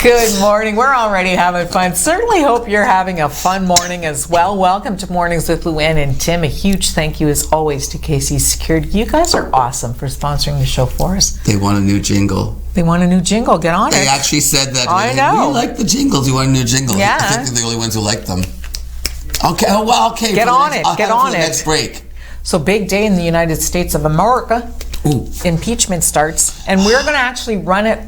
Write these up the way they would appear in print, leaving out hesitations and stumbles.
Good morning. We're already having fun. Certainly hope you're having a fun morning as well. Welcome to Mornings with Luann and Tim. A huge thank you as always to KC Security. You guys are awesome for sponsoring the show for us. They want a new jingle. They want a new jingle. Get on it. They actually said that. I know. We like the jingles. You want a new jingle. Yeah. I think they're the only ones who like them. Okay. Oh, well, okay. Get on it. Get on it. Next break. So big day in the United States of America. Ooh. Impeachment starts. And we're going to actually run it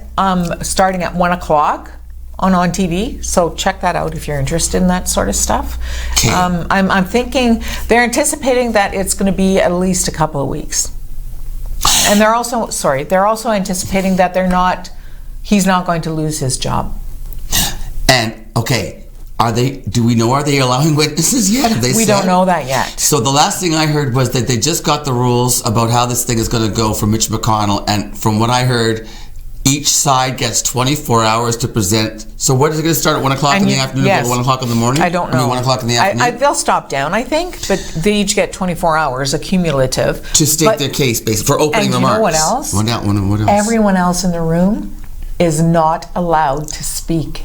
starting at 1 o'clock on ONNtv. So check that out if you're interested in that sort of stuff. Okay. I'm thinking they're anticipating that it's going to be at least a couple of weeks. And they're also anticipating that he's not going to lose his job. And, okay, are they allowing witnesses yet? We don't know that yet. So the last thing I heard was that they just got the rules about how this thing is going to go for Mitch McConnell. And from what I heard, each side gets 24 hours to present. So what is it going to start at 1 o'clock in the afternoon yes. or 1 o'clock in the morning? I don't know. 1 o'clock in the afternoon? They'll stop down, I think, but they each get 24 hours, accumulative. To state their case, basically, for opening remarks. And you know what else? What else? Everyone else in the room is not allowed to speak.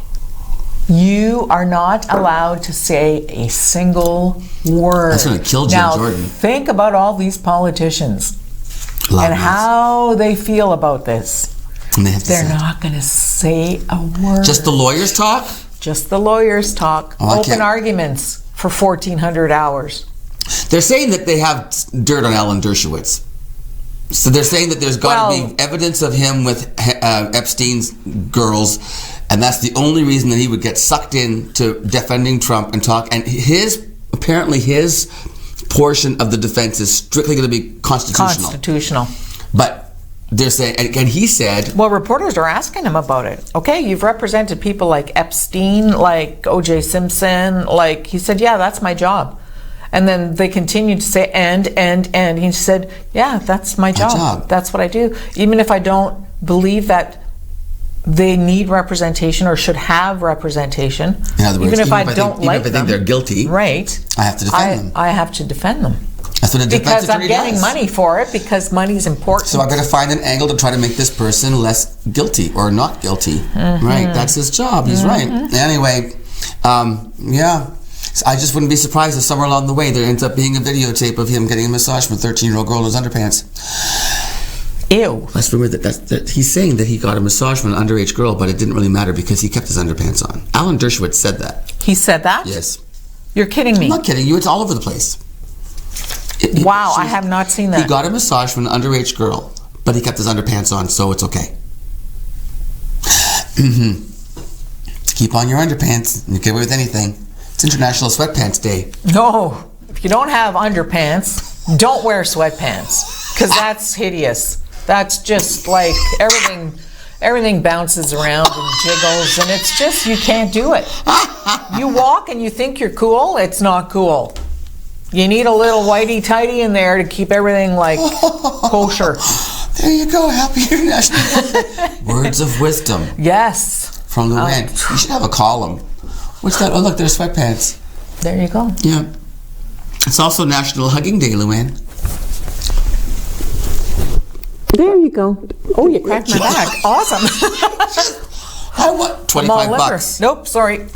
You are not allowed to say a single word. That's going to kill Jim Jordan. Now, think about all these politicians and how they feel about this. And they're not going to say a word. Just the lawyers talk? Just the lawyers talk. Open arguments for 1,400 hours. They're saying that they have dirt on Alan Dershowitz. So they're saying that there's got to be evidence of him with Epstein's girls, and that's the only reason that he would get sucked into defending Trump and talk. And apparently his portion of the defense is strictly going to be constitutional. But they're saying, and he said... Well, reporters are asking him about it. Okay, you've represented people like Epstein, like O.J. Simpson, he said, yeah, that's my job. And then they continued to say, and he said, yeah, that's my job. That's what I do. Even if I don't believe that they need representation or should have representation, in other words, even if I don't like them, even if I think they're guilty, right? I have to defend them. I have to defend them. That's what a defense attorney does. Because I'm getting money for it, because money's important. So I got to find an angle to try to make this person less guilty or not guilty. Mm-hmm. Right? That's his job. He's right. Anyway, yeah. So I just wouldn't be surprised if somewhere along the way there ends up being a videotape of him getting a massage from a 13-year-old girl in his underpants. Ew. Let's remember that he's saying that he got a massage from an underage girl, but it didn't really matter because he kept his underpants on. Alan Dershowitz said that. He said that? Yes. You're kidding me. I'm not kidding you. It's all over the place. Wow, I have not seen that. He got a massage from an underage girl, but he kept his underpants on, so it's okay. Keep on your underpants, and you get away with anything. It's International Sweatpants Day. No, if you don't have underpants, don't wear sweatpants, because that's hideous. That's just like everything bounces around and jiggles, and it's just, you can't do it. You walk and you think you're cool, it's not cool. You need a little whitey-tighty in there to keep everything kosher. There you go, happy International Words of wisdom. Yes. From Luann. You should have a column. What's that? Oh, look, there's sweatpants. There you go. Yeah. It's also National Hugging Day, Luann. There you go. Oh, you cracked my back. Awesome. I want $25. Nope, sorry.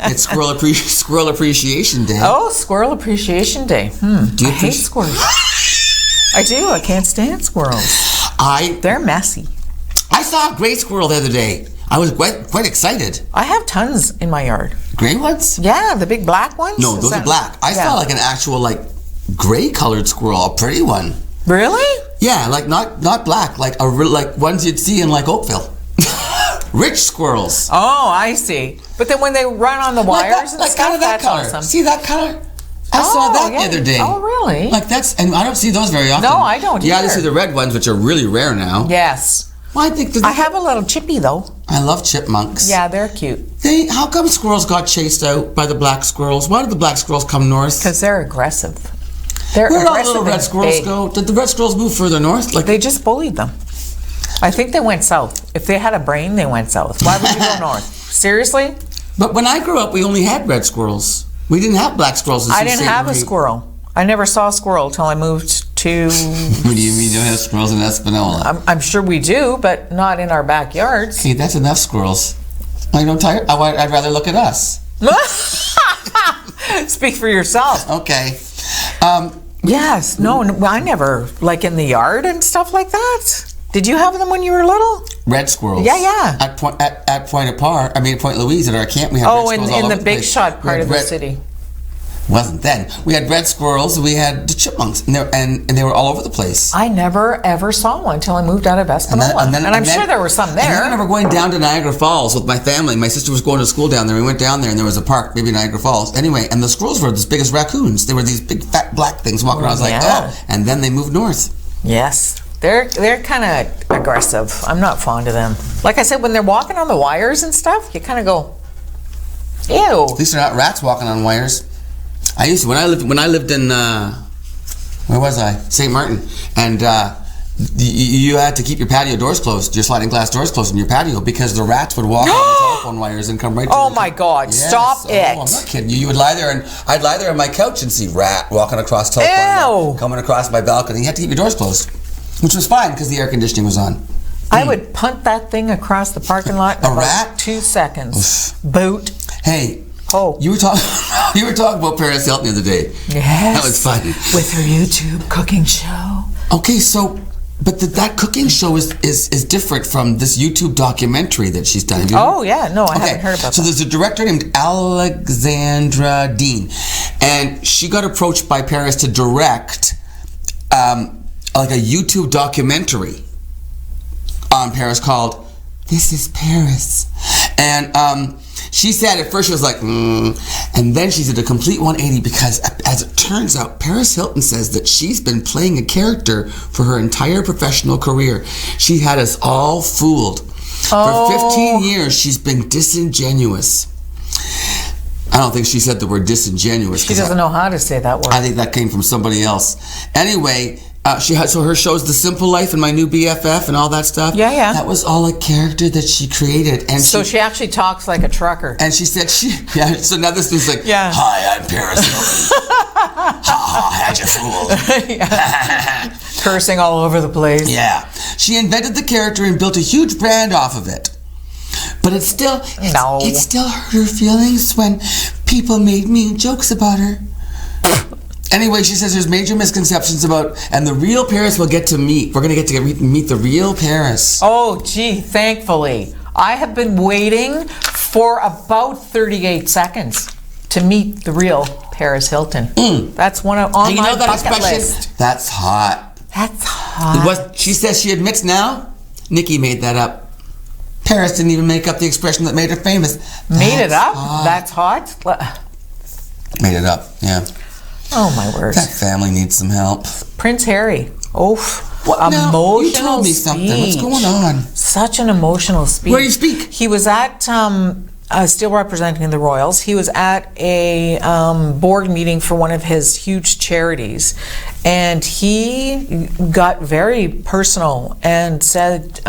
It's Squirrel Appreciation Day. Oh, Squirrel Appreciation Day. Do you hate squirrels. I do. I can't stand squirrels. They're messy. I saw a gray squirrel the other day. I was quite excited. I have tons in my yard. Gray ones? Yeah, the big black ones. No, those are black. I saw an actual gray colored squirrel, a pretty one. Really? Yeah, not black, like ones you'd see in Oakville. Rich squirrels. Oh, I see. But then when they run on the wires and stuff, that's color. Awesome. See that color? I saw that the other day. Oh, really? And I don't see those very often. No, I don't either. Yeah, I see the red ones, which are really rare now. Yes. Well, I have a little chippy, though. I love chipmunks. Yeah, they're cute. How come squirrels got chased out by the black squirrels? Why did the black squirrels come north? Because they're aggressive. Where did all the little red squirrels go? Did the red squirrels move further north? They just bullied them. I think they went south. If they had a brain, they went south. Why would you go north? Seriously? But when I grew up, we only had red squirrels. We didn't have black squirrels. I didn't have a squirrel. I never saw a squirrel till I moved to... What do you mean you don't have squirrels in Espanola? I'm sure we do, but not in our backyards. Okay, that's enough squirrels. I don't tire. I'd rather look at us. Speak for yourself. Okay. Yes. No, I never, like in the yard and stuff like that. Did you have them when you were little? Red squirrels. Yeah. At Point Louise at our camp, we had red squirrels all in over the big place. shot part of the city. Wasn't then. We had red squirrels. We had the chipmunks, and they were all over the place. I never ever saw one until I moved out of Espanola, and I'm sure there were some there. And I remember going down to Niagara Falls with my family. My sister was going to school down there. We went down there, and there was a park, maybe Niagara Falls. Anyway, and the squirrels were as big as raccoons. They were these big, fat, black things walking around. I was like, oh. And then they moved north. Yes. They're kind of aggressive. I'm not fond of them. Like I said, when they're walking on the wires and stuff, you kind of go, ew. At least they're not rats walking on wires. I used to when I lived in where was I? St. Martin, and you had to keep your patio doors closed, your sliding glass doors closed in your patio, because the rats would walk on the telephone wires and come right. Oh my God! Yes. Stop it! I'm not kidding you. You would lie there, and I'd lie there on my couch and see rat walking across telephone, wire, coming across my balcony. You had to keep your doors closed, which was fine because the air conditioning was on. I would punt that thing across the parking lot in about 2 seconds. Boot. Hey. Oh. You were talking about Paris Hilton the other day. Yes. That was funny. With her YouTube cooking show. Okay, so, but that cooking show is different from this YouTube documentary that she's done. Oh, yeah. No, I haven't heard about that. So there's a director named Alexandra Dean, and she got approached by Paris to direct like a YouTube documentary on Paris called This is Paris. And she said at first she was like, and then she did a complete 180 because as it turns out, Paris Hilton says that she's been playing a character for her entire professional career. She had us all fooled. For 15 years, she's been disingenuous. I don't think she said the word disingenuous. She doesn't know how to say that word. I think that came from somebody else. Anyway, so her show's The Simple Life and My New BFF and all that stuff. Yeah. That was all a character that she created. And so she actually talks like a trucker. And she said so now this is like, hi, I'm Paris Hilton. Had you fooled. Cursing all over the place. Yeah. She invented the character and built a huge brand off of it. But it still hurt her feelings when people made mean jokes about her. Anyway, she says there's major misconceptions about, and the real Paris we'll get to meet. We're going to get to meet the real Paris. Oh, gee, thankfully. I have been waiting for about 38 seconds to meet the real Paris Hilton. That's one on my bucket list. That's hot. That's hot. She says she admits now, Nikki made that up. Paris didn't even make up the expression that made her famous. Made it up? That's hot? Made it up, yeah. Oh, my word. That family needs some help. Prince Harry. Emotional you told me something. What's going on? Such an emotional speech. Where do you speak? He was at, still representing the Royals, he was at a board meeting for one of his huge charities. And he got very personal and said,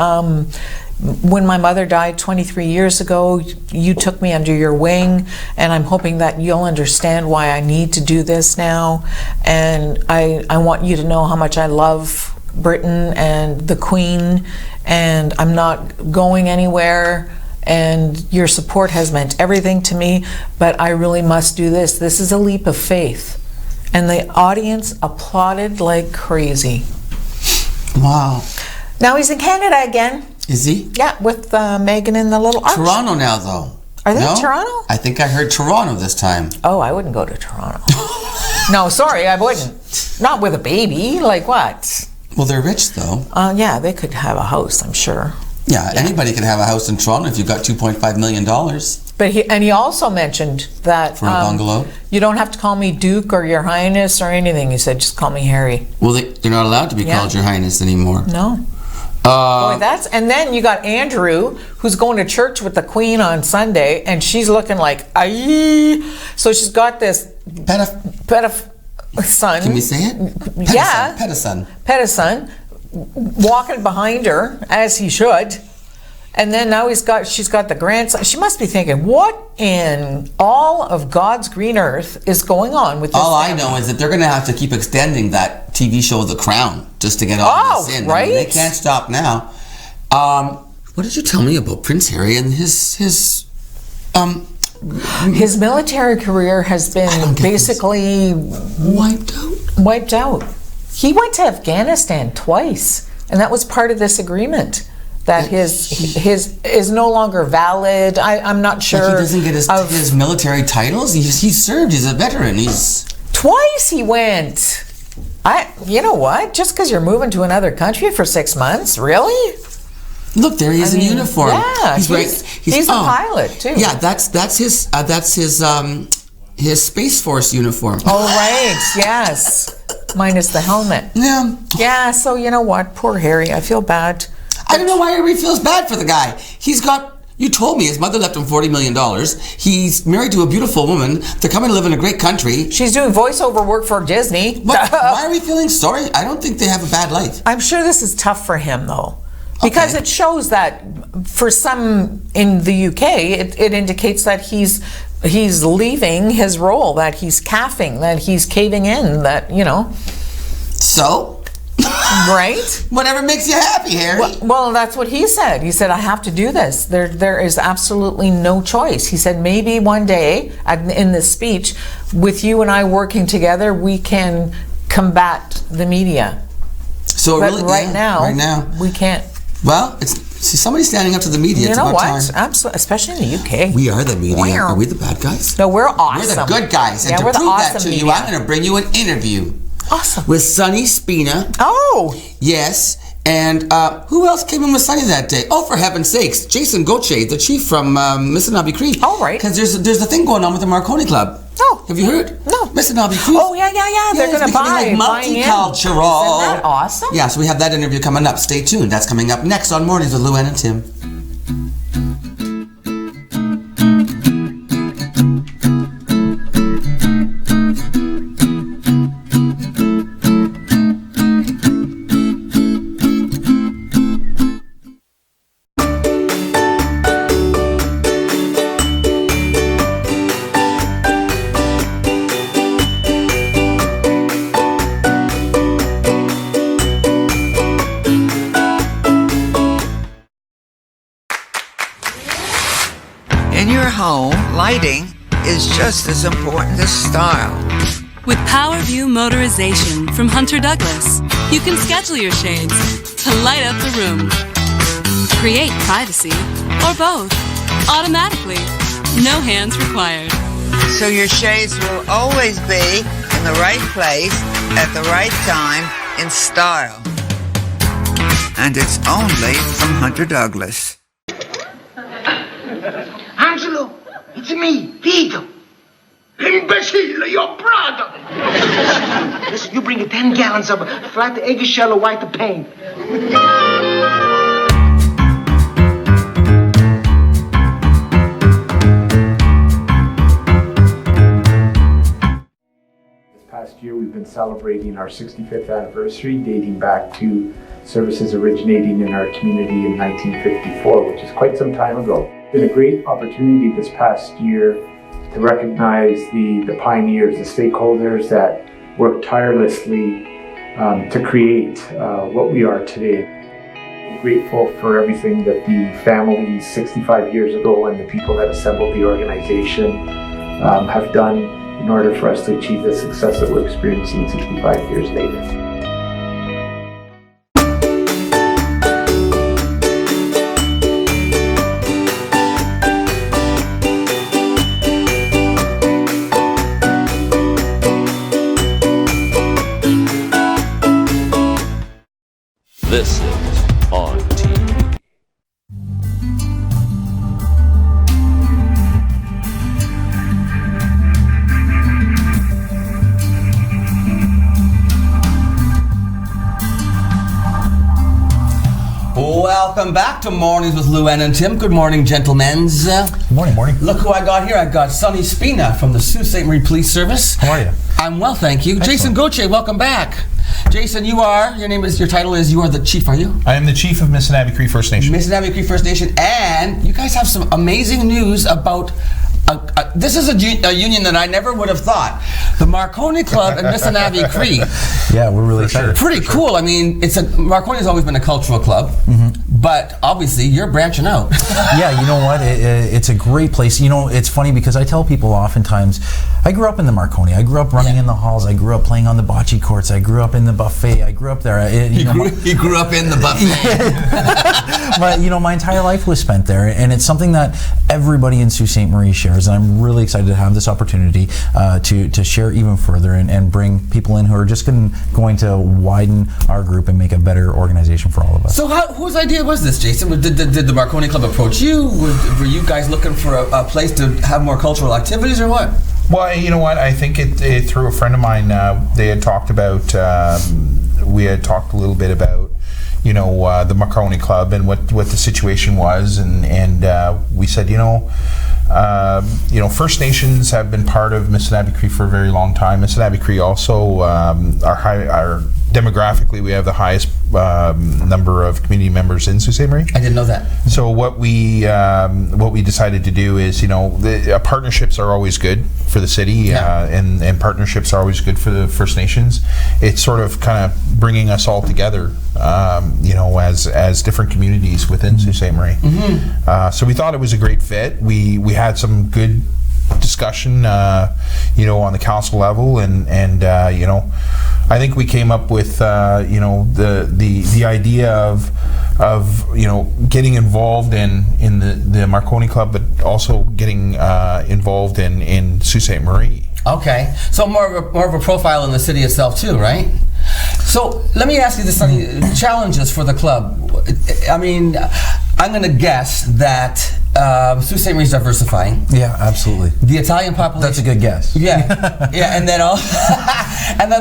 when my mother died 23 years ago, you took me under your wing, and I'm hoping that you'll understand why I need to do this now. And I want you to know how much I love Britain and the Queen, and I'm not going anywhere, and your support has meant everything to me, but I really must do this. This is a leap of faith. And the audience applauded like crazy. Wow. Now he's in Canada again. Is he? Yeah, with Megan and the little arch. Toronto now, though. Are they in Toronto? I think I heard Toronto this time. Oh, I wouldn't go to Toronto. No, sorry, I wouldn't. Not with a baby. Like what? Well, they're rich, though. Yeah, they could have a house, I'm sure. Yeah, anybody can have a house in Toronto if you've got $2.5 million. But he also mentioned that for a bungalow, you don't have to call me Duke or Your Highness or anything. He said, just call me Harry. Well, they're not allowed to be called Your Highness anymore. No. And then you got Andrew, who's going to church with the Queen on Sunday, and she's looking like, aye. So she's got this son. Can we say it? Pedison walking behind her as he should. And then now she's got the grandson. She must be thinking, what in all of God's green earth is going on with this family? I know is that they're going to have to keep extending that TV show The Crown just to get all this in. Right? I mean, they can't stop now. What did you tell me about Prince Harry and his His military career has been basically wiped out. He went to Afghanistan twice, and that was part of this agreement. That his is no longer valid. I'm not sure. Like he doesn't get his military titles. He's served. He's a veteran. Twice he went. You know what? Just because you're moving to another country for 6 months, really? Look, there he is in uniform. Yeah, he's a pilot too. Yeah, that's his Space Force uniform. Oh right, yes, minus the helmet. Yeah. Yeah. So you know what? Poor Harry. I feel bad. I don't know why everybody feels bad for the guy. You told me his mother left him $40 million. He's married to a beautiful woman. They're coming to live in a great country. She's doing voiceover work for Disney. Why are we feeling sorry? I don't think they have a bad life. I'm sure this is tough for him, though. Because it shows that for some in the UK, it indicates that he's leaving his role, that he's caffing, that he's caving in, that, you know. So? Right? Whatever makes you happy, Harry. Well, that's what he said. He said, I have to do this. There is absolutely no choice. He said, maybe one day, in this speech, with you and I working together, we can combat the media. So but really, right now, we can't. Well, somebody's standing up to the media. You know what? Time. Absolutely, especially in the UK. We are the media. Are we the bad guys? No, we're awesome. We're the good guys. And to we're prove the awesome that to media. you, I'm going to bring you an interview. Awesome. With Sonny Spina. Oh. Yes. And who else came in with Sonny that day? Oh, for heaven's sakes. Jason Gauthier, the chief from Mississinapi Cree. Oh, right. Because there's a thing going on with the Marconi Club. Oh. Have you heard? No. Mississinapi Cree. Oh, yeah. They're going to buy. Multicultural. Isn't that awesome? Yeah, so we have that interview coming up. Stay tuned. That's coming up next on Mornings with Luann and Tim. Lighting is just as important as style. With PowerView Motorization from Hunter Douglas, you can schedule your shades to light up the room. Create privacy, or both, automatically. No hands required. So your shades will always be in the right place, at the right time, in style. And it's only from Hunter Douglas. Angelo! It's me, Vito. Imbecile, your brother. Listen, you bring 10 gallons of flat eggshell or white paint. This past year, we've been celebrating our 65th anniversary, dating back to services originating in our community in 1954, which is quite some time ago. It's been a great opportunity this past year to recognize the pioneers, the stakeholders that worked tirelessly to create what we are today. I'm grateful for everything that the families 65 years ago and the people that assembled the organization have done in order for us to achieve the success that we're experiencing 65 years later. This is On TV. Welcome back to Mornings with Luann and Tim. Good morning, gentlemen. Good morning. Look who I got here. I got Sonny Spina from the Sault Ste. Marie Police Service. How are you? I'm well, thank you. Excellent. Jason Gauthier, welcome back. Jason, your title is, you are the chief, are you? I am the chief of Mississinapi Cree First Nation. Mississinapi Cree First Nation, and you guys have some amazing news about, this is a union that I never would have thought. the Marconi Club and Missinabie Cree. Yeah, we're really excited. Pretty cool. I mean, Marconi's always been a cultural club, but obviously you're branching out. Yeah, you know what? It's a great place. You know, it's funny because I tell people oftentimes, I grew up in the Marconi. I grew up running in the halls. I grew up playing on the bocce courts. I grew up in the buffet. I grew up there. He grew up in the buffet. But you know, my entire life was spent there, and it's something that everybody in Sault Ste. Marie shares. And I'm really excited to have this opportunity to share even further and bring people in who are just going to widen our group and make a better organization for all of us. So, whose idea was this, Jason? Did the Marconi Club approach you? Were you guys looking for a place to have more cultural activities, or what? Well, you know what? I think it through a friend of mine. They had talked about. We had talked a little bit about, you know, the Marconi Club and what the situation was, and we said, you know, First Nations have been part of Missinabie Cree for a very long time. Missinabie Cree also our demographically, we have the highest number of community members in Sault Ste. Marie. I didn't know that. So what we decided to do is, you know, partnerships are always good for the city, and partnerships are always good for the First Nations. It's sort of kind of bringing us all together, you know, as different communities within Sault Ste. Marie. So we thought it was a great fit. We had some good discussion, you know, on the council level, and you know, I think we came up with you know, the idea of you know, getting involved in the Marconi Club, but also getting involved in Sault Ste. Marie. Okay, so more of a profile in the city itself too, right? So let me ask you this: challenges for the club. I mean, I'm going to guess that Sault Ste. Marie is diversifying. Yeah, absolutely. The Italian population. That's a good guess. Yeah, yeah, and then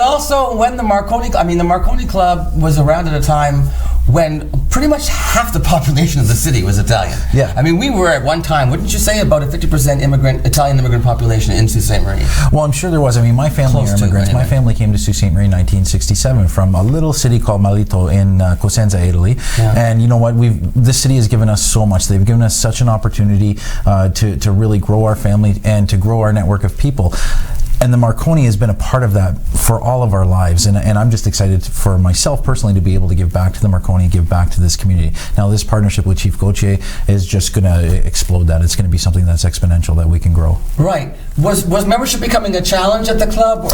also when the Marconi Club was around at a time when pretty much half the population of the city was Italian. Yeah. I mean, we were at one time, wouldn't you say, about a 50% Italian immigrant population in Sault Ste. Marie? Well, I'm sure there was. I mean, my family are immigrants. My family came to Sault Ste. Marie in 1967 from a little city called Malito in Cosenza, Italy. Yeah. And you know what? This city has given us so much. They've given us such an opportunity to really grow our family and to grow our network of people. And the Marconi has been a part of that for all of our lives, and I'm just excited for myself personally to be able to give back to the Marconi, give back to this community. Now, this partnership with Chief Gauthier is just going to explode that. It's going to be something that's exponential that we can grow. Right. Was membership becoming a challenge at the club?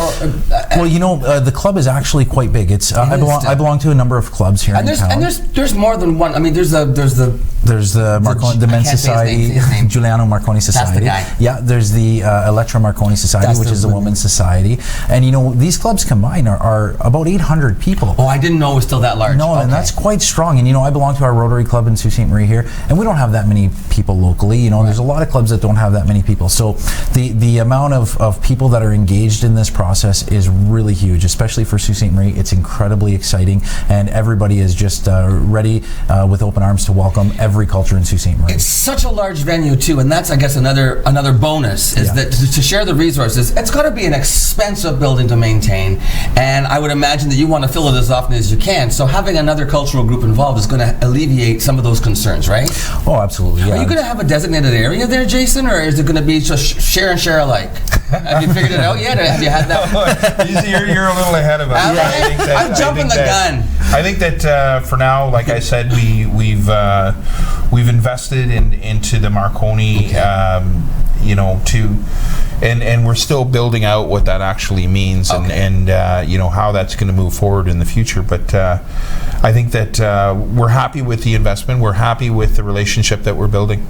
Well, you know, the club is actually quite big. It's I belong to a number of clubs here in town. And there's more than one. I mean, there's the Marconi, the Men's Society, Giuliano Marconi Society. That's the guy. Yeah, there's the Electra Marconi Society, which is the Women's Society, and you know, these clubs combined are about 800 people. Oh, I didn't know it was still that large. No, and that's quite strong. And you know, I belong to our Rotary Club in Sault Ste. Marie here, and we don't have that many people locally. You know, there's a lot of clubs that don't have that many people. So the amount of people that are engaged in this process is really huge, especially for Sault Ste. Marie. It's incredibly exciting, and everybody is just ready with open arms to welcome every culture in Sault Ste. Marie. It's such a large venue too, and that's, I guess, another bonus is that to share the resources. It's got to be an expensive building to maintain, and I would imagine that you want to fill it as often as you can. So having another cultural group involved is going to alleviate some of those concerns, right? Oh, absolutely. Yeah. Are you going to have a designated area there, Jason, or is it going to be just share and share alike? Have you figured it out yet? Have you had that? You're a little ahead of us. I'm jumping the gun. I think that for now, like I said, we've invested into the Marconi, you know, and we're still building out what that actually means, and you know, how that's going to move forward in the future. But I think that we're happy with the investment. We're happy with the relationship that we're building.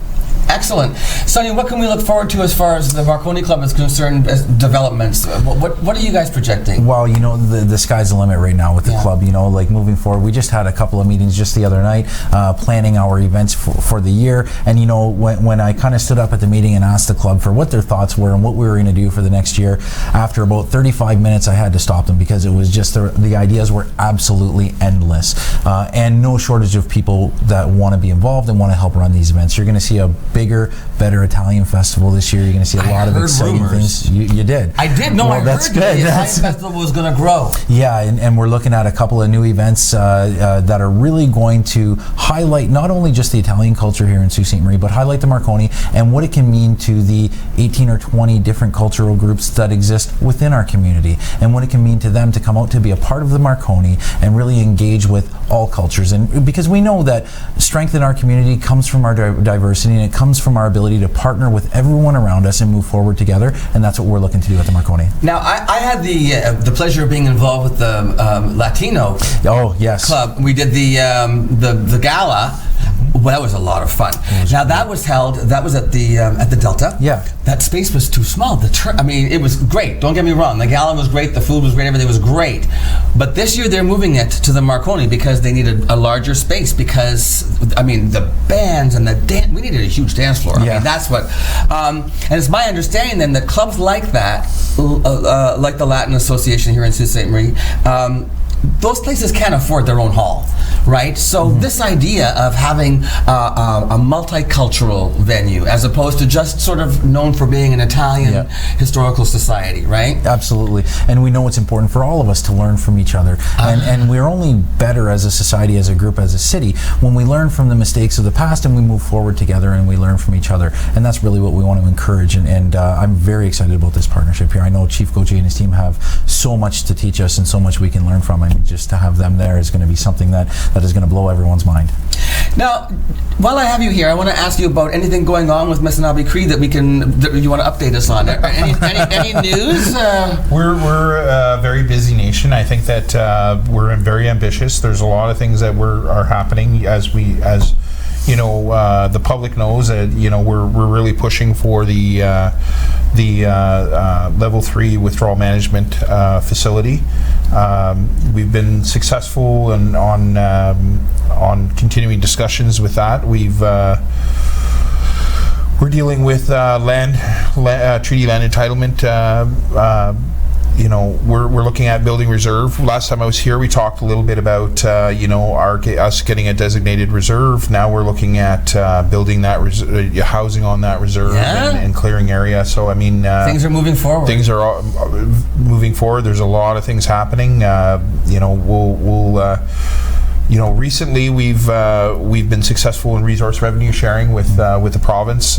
Excellent. Sonny, what can we look forward to as far as the Marconi Club is concerned as developments? What are you guys projecting? Well, you know, the sky's the limit right now with the club. You know, like moving forward, we just had a couple of meetings just the other night planning our events for the year. And, you know, when I kind of stood up at the meeting and asked the club for what their thoughts were and what we were going to do for the next year, after about 35 minutes, I had to stop them because it was just the ideas were absolutely endless. And no shortage of people that want to be involved and want to help run these events. You're going to see a bigger bigger, better Italian festival this year. You're going to see a lot of exciting things. You did. I did. No, well, I that's heard good. the Italian festival was going to grow. Yeah, and we're looking at a couple of new events that are really going to highlight not only just the Italian culture here in Sault Ste. Marie, but highlight the Marconi and what it can mean to the 18 or 20 different cultural groups that exist within our community, and what it can mean to them to come out to be a part of the Marconi and really engage with all cultures. And because we know that strength in our community comes from our diversity, and it comes from our ability to partner with everyone around us and move forward together, and that's what we're looking to do at the Marconi. Now, I had the pleasure of being involved with the Latino club. We did the gala. Well, that was a lot of fun. Now that was at the Delta. Yeah. That space was too small. I mean, it was great. Don't get me wrong. The gala was great. The food was great. Everything was great. But this year they're moving it to the Marconi because they needed a larger space. Because I mean, the bands and the dance. We needed a huge dance floor. I mean, that's what. And it's my understanding then that clubs like that, like the Latin Association here in Sault Ste. Marie. Those places can't afford their own hall, right? So this idea of having a multicultural venue as opposed to just sort of known for being an Italian historical society, right? Absolutely. And we know it's important for all of us to learn from each other. And we're only better as a society, as a group, as a city, when we learn from the mistakes of the past and we move forward together and we learn from each other. And that's really what we want to encourage. And I'm very excited about this partnership here. I know Chief Gauthier and his team have so much to teach us and so much we can learn from. I mean, just to have them there is going to be something that is going to blow everyone's mind. Now, while I have you here, I want to ask you about anything going on with Mesanabe Cree that you want to update us on. Any news? We're a very busy nation. I think that we're very ambitious. There's a lot of things that are happening as you know, the public knows that, you know, we're really pushing for the level 3 withdrawal management facility. We've been successful on continuing discussions with that. We're dealing with treaty land entitlement. You know, we're looking at building reserve. Last time I was here, we talked a little bit about you know, us getting a designated reserve. Now we're looking at building that housing on that reserve and clearing area. So I mean, things are moving forward. Things are moving forward. There's a lot of things happening. You know, we'll you know, recently we've been successful in resource revenue sharing with the province.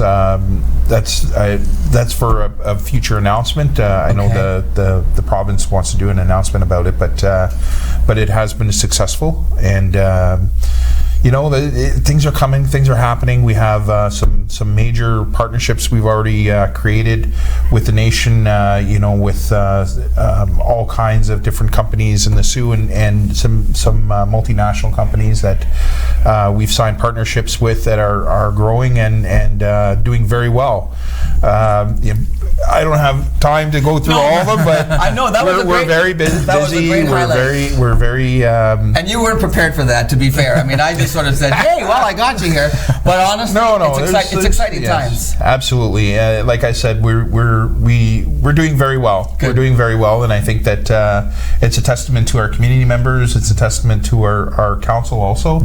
That's for a future announcement. I know the province wants to do an announcement about it, but it has been successful, and you know, things are coming, things are happening. We have some major partnerships we've already created with the nation, you know, with all kinds of different companies in the Sioux and some multinational companies that we've signed partnerships with that are growing and doing very well. I don't have time to go through all of them, but I know that we're very busy. That was a great highlight. We're very. And you weren't prepared for that, to be fair. I mean, I just sort of said, "Hey, well, I got you here," but honestly, it's exciting times. Absolutely. Like I said, we're doing very well. Good. We're doing very well, and I think that it's a testament to our community members. It's a testament to our council also.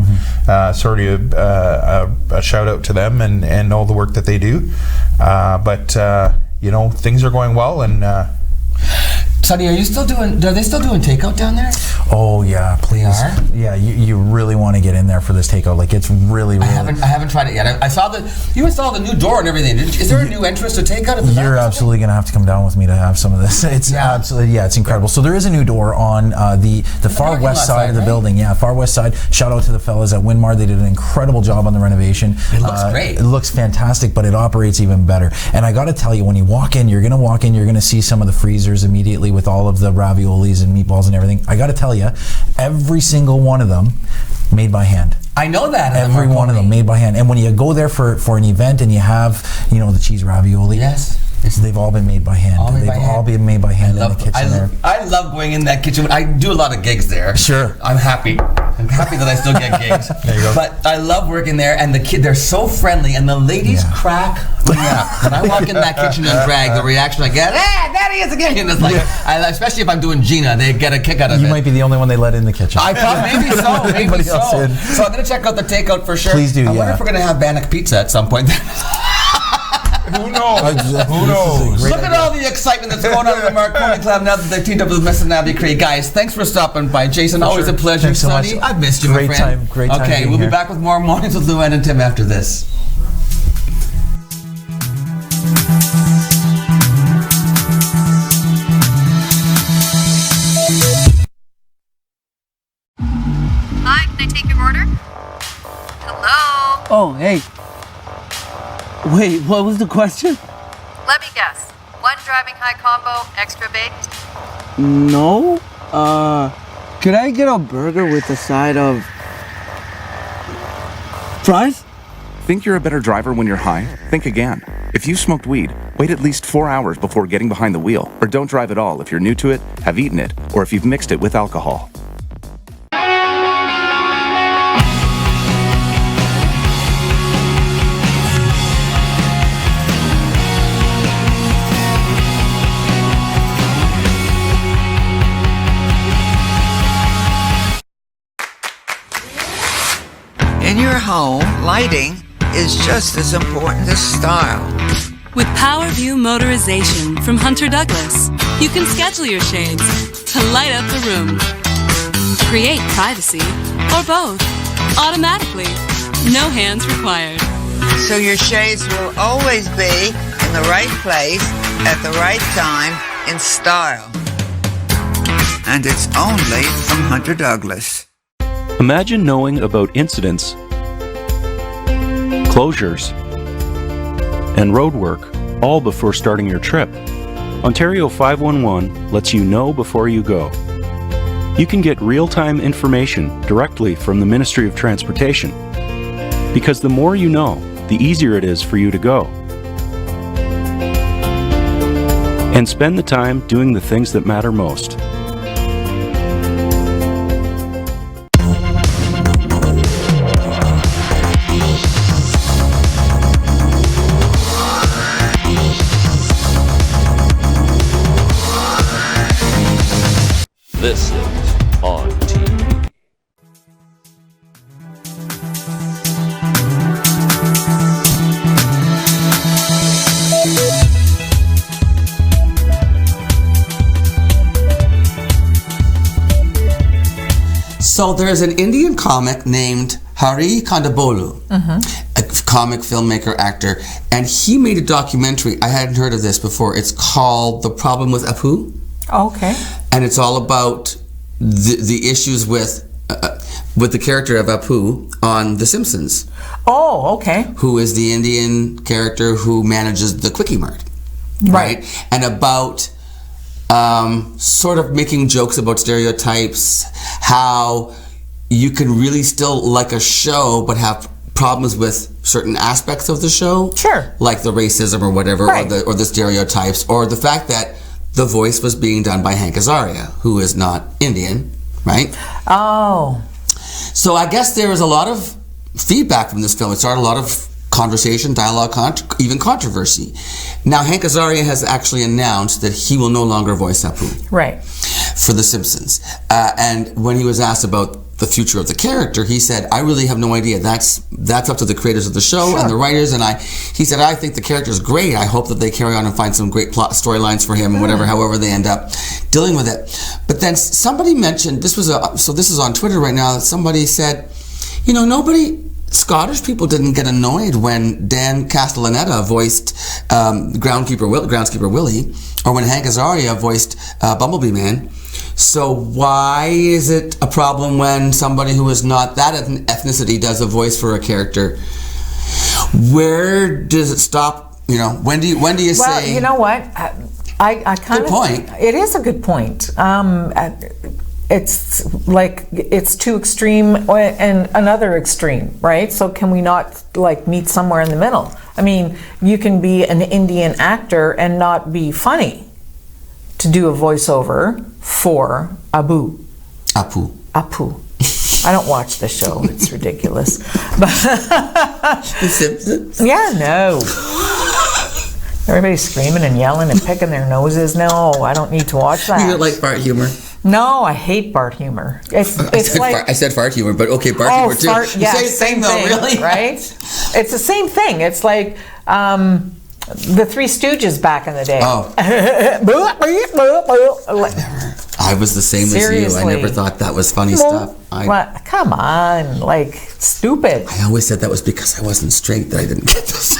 Sort of a shout out to them and all the work that they do. But you know, things are going well, and Sonny, are they still doing takeout down there? Oh yeah, please. Yeah, you really want to get in there for this takeout. Like, it's really. I haven't tried it yet. I saw you installed a new door and everything. Is there a new entrance to takeout? You're absolutely going to have to come down with me to have some of this. It's absolutely, it's incredible. So there is a new door on the far west side of the building. Yeah, far west side. Shout out to the fellas at Winmar. They did an incredible job on the renovation. It looks great. It looks fantastic, but it operates even better. And I got to tell you, when you walk in, you're going to see some of the freezers immediately with all of the raviolis and meatballs and everything. I got to tell you, every single one of them made by hand. I know that. Every one of them made by hand. And when you go there for an event and you have, you know, the cheese ravioli. Yes. They've all been made by hand. They've all been made by hand in the kitchen there. I love going in that kitchen. I do a lot of gigs there. Sure. I'm happy that I still get gigs. There you go. But I love working there, and they're so friendly, and the ladies crack me up. When I walk in that kitchen and drag, the reaction I get, there he is again. And it's like, especially if I'm doing Gina, they get a kick out of it. You might be the only one they let in the kitchen. I thought maybe so. So I'm going to check out the takeout for sure. Please do, I wonder if we're going to have Bannock pizza at some point. Who knows? Who knows? Look at all the excitement that's going on in the Marconi Club now that they've teamed up with Miss Abbey Creek. Guys, thanks for stopping by. Jason, always a pleasure. Thanks so Sonny, much. I've missed you, my friend. Great time. Okay, we'll be back with more Mornings with Lou and Tim after this. Hi, can I take your order? Hello? Oh, hey. Wait, what was the question? Let me guess. One driving high combo, extra baked? No. Could I get a burger with a side of fries? Think you're a better driver when you're high? Think again. If you smoked weed, wait at least 4 hours before getting behind the wheel, or don't drive at all if you're new to it, have eaten it, or if you've mixed it with alcohol. In your home, lighting is just as important as style. With PowerView Motorization from Hunter Douglas, you can schedule your shades to light up the room, create privacy, or both, automatically. No hands required. So your shades will always be in the right place at the right time in style. And it's only from Hunter Douglas. Imagine knowing about incidents, closures, and roadwork all before starting your trip. Ontario 511 lets you know before you go. You can get real-time information directly from the Ministry of Transportation, because the more you know, the easier it is for you to go. And spend the time doing the things that matter most. This is On TV. So there's an Indian comic named Hari Kondabolu, a comic filmmaker, actor, and he made a documentary. I hadn't heard of this before. It's called The Problem with Apu. Okay. And it's all about the issues with the character of Apu on The Simpsons. Oh, okay. Who is the Indian character who manages the Quickie Mart. Right. And about sort of making jokes about stereotypes, how you can really still like a show but have problems with certain aspects of the show. Sure. Like the racism or whatever, Right. or the stereotypes, or the fact that the voice was being done by Hank Azaria, who is not Indian, right? Oh. So I guess there was a lot of feedback from this film. It started a lot of conversation, dialogue, even controversy. Now Hank Azaria has actually announced that he will no longer voice Apu. Right. For The Simpsons. And when he was asked about the future of the character, he said, I really have no idea. That's up to the creators of the show and the writers. And he said, I think the character is great. I hope that they carry on and find some great plot storylines for him and whatever, however they end up dealing with it. But then somebody mentioned, this is on Twitter right now, somebody said, Scottish people didn't get annoyed when Dan Castellaneta voiced Groundskeeper Willie, or when Hank Azaria voiced Bumblebee Man. So why is it a problem when somebody who is not that ethnicity does a voice for a character? Where does it stop? When do you say? Well, you know what? I kind of. Good point. It is a good point. It's like it's too extreme and another extreme, right? So can we not meet somewhere in the middle? I mean, you can be an Indian actor and not be funny to do a voiceover for Apu. I don't watch the show. It's ridiculous. The Simpsons? Yeah, no. Everybody's screaming and yelling and picking their noses. No, I don't need to watch that. You don't like Bart humor? No, I hate Bart humor. I said fart humor, but okay, Bart humor too. Same thing, though, really? Right? It's the same thing. It's like The Three Stooges back in the day. Oh. I was the same Seriously. as you. I never thought that was funny stuff. What? Come on, like, stupid. I always said that was because I wasn't straight that I didn't get those.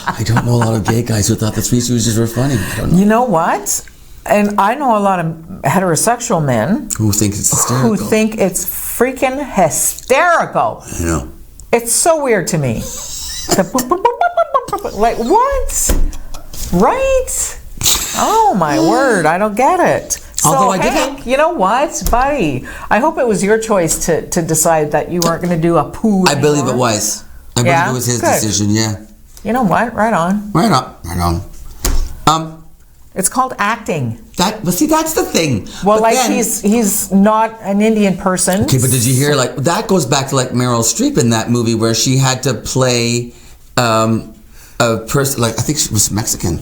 I don't know a lot of gay guys who thought the Three Stooges were funny. I don't know. You know what? And I know a lot of heterosexual men Who think it's hysterical. who think it's freaking hysterical. I know. It's so weird to me. Like, what? Right? Oh, my word. I don't get it. Although So, I did Hank, you know what, buddy? I hope it was your choice to decide that you weren't going to do a poo I believe it anymore. was. I believe Yeah? it was his Good. decision, yeah. You know what? Right on. Right on. It's called acting. But see, that's the thing. Well, But like then- he's not an Indian person. Okay, but did you hear, like, that goes back to, like, Meryl Streep in that movie where she had to play a person, like, I think she was Mexican.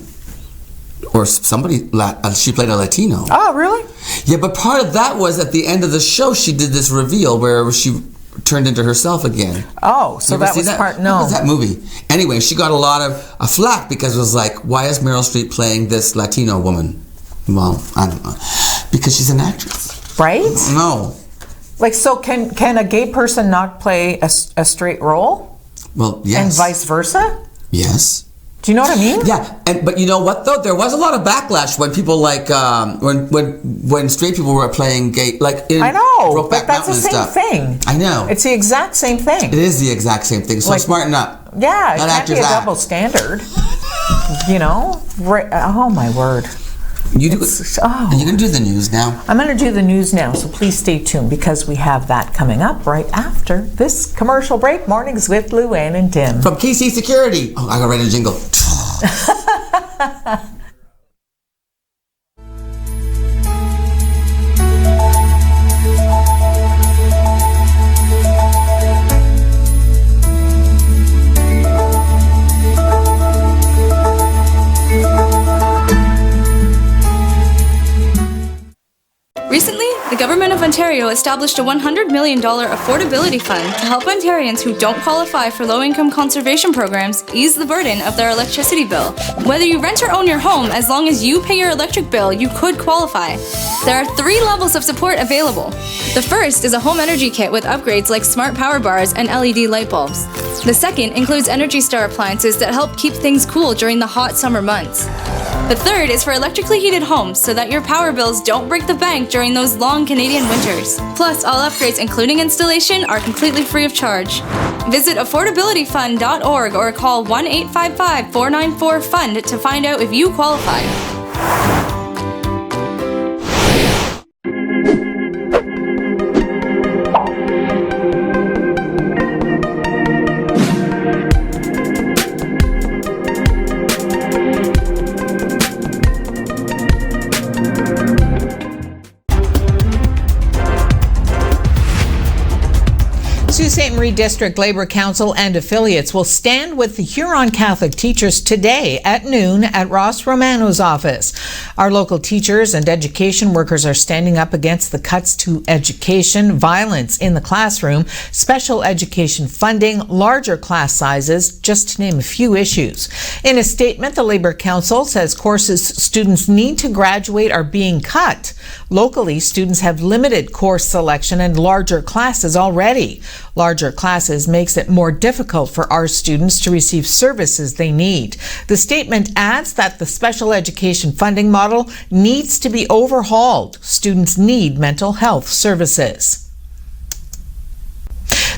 Or somebody, she played a Latino. Oh, really? Yeah, but part of that was at the end of the show, she did this reveal where she turned into herself again. Oh, so You ever that see was part, no. What was that movie? Anyway, she got a lot of flack because it was like, why is Meryl Streep playing this Latino woman? Well, I don't know. Because she's an actress. Right? No. Like, so can a gay person not play a straight role? Well, yes. And vice versa? Yes. Do you know what I mean? Yeah, but you know what though? There was a lot of backlash when people like when straight people were playing gay, like in I know, Brokeback but that's the Mountain and same stuff. thing. I know. It's the exact same thing. It is the exact same thing. So Like, smarten up. Yeah, it Let can't be a actors act. double standard. You know? Right, oh, my word. You do. Oh. Are you gonna do the news now? I'm going to do the news now, so please stay tuned because we have that coming up right after this commercial break. Mornings with Luann and Tim. From KC Security. Oh, I gotta write a jingle. Recently, the Government of Ontario established a $100 million affordability fund to help Ontarians who don't qualify for low-income conservation programs ease the burden of their electricity bill. Whether you rent or own your home, as long as you pay your electric bill, you could qualify. There are 3 levels of support available. The first is a home energy kit with upgrades like smart power bars and LED light bulbs. The second includes Energy Star appliances that help keep things cool during the hot summer months. The third is for electrically heated homes so that your power bills don't break the bank during those long Canadian winters. Plus, all upgrades, including installation, are completely free of charge. Visit affordabilityfund.org or call 1-855-494-FUND to find out if you qualify. Sault Ste. Marie District Labour Council and affiliates will stand with the Huron Catholic teachers today at noon at Ross Romano's office. Our local teachers and education workers are standing up against the cuts to education, violence in the classroom, special education funding, larger class sizes, just to name a few issues. In a statement, the Labour Council says courses students need to graduate are being cut. Locally, students have limited course selection and larger classes already. Larger classes makes it more difficult for our students to receive services they need. The statement adds that the special education funding model needs to be overhauled. Students need mental health services.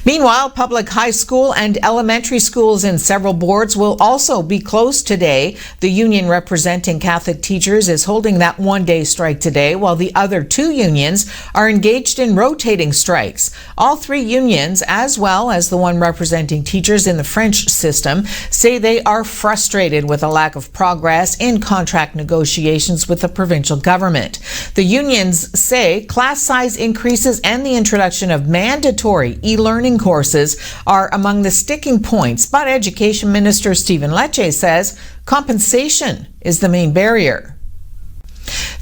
Meanwhile, public high school and elementary schools in several boards will also be closed today. The union representing Catholic teachers is holding that one-day strike today, while the other 2 unions are engaged in rotating strikes. All 3 unions, as well as the one representing teachers in the French system, say they are frustrated with a lack of progress in contract negotiations with the provincial government. The unions say class size increases and the introduction of mandatory e-learning courses are among the sticking points, but Education Minister Stephen Lecce says compensation is the main barrier.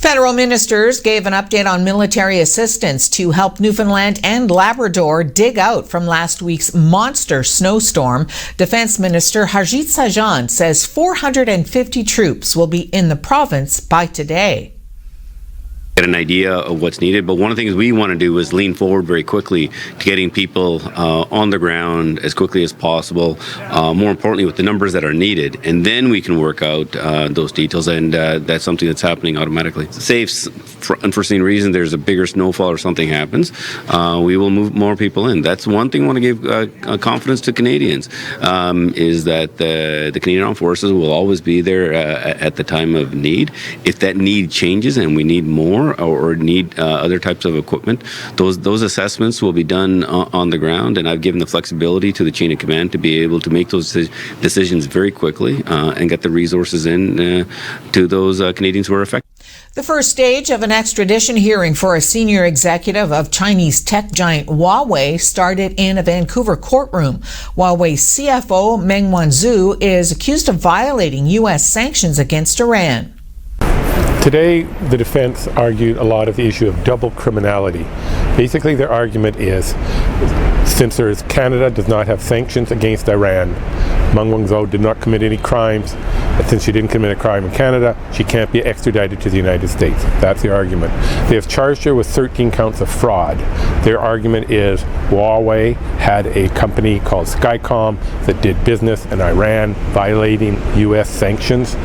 Federal ministers gave an update on military assistance to help Newfoundland and Labrador dig out from last week's monster snowstorm. Defense Minister Harjit Sajjan says 450 troops will be in the province by today. Get an idea of what's needed, but one of the things we want to do is lean forward very quickly to getting people on the ground as quickly as possible, more importantly with the numbers that are needed, and then we can work out those details, and that's something that's happening automatically. Say for unforeseen reason there's a bigger snowfall or something happens, we will move more people in. That's one thing I want to give confidence to Canadians, is that the Canadian Armed Forces will always be there at the time of need. If that need changes and we need more or need other types of equipment, those assessments will be done on the ground, and I've given the flexibility to the chain of command to be able to make those decisions very quickly and get the resources in to those Canadians who are affected. The first stage of an extradition hearing for a senior executive of Chinese tech giant Huawei started in a Vancouver courtroom. Huawei CFO Meng Wanzhou is accused of violating U.S. sanctions against Iran. Today, the defense argued a lot of the issue of double criminality. Basically, their argument is, since Canada does not have sanctions against Iran, Meng Wanzhou did not commit any crimes, and since she didn't commit a crime in Canada, she can't be extradited to the United States. That's the argument. They have charged her with 13 counts of fraud. Their argument is Huawei had a company called Skycom that did business in Iran, violating U.S. sanctions.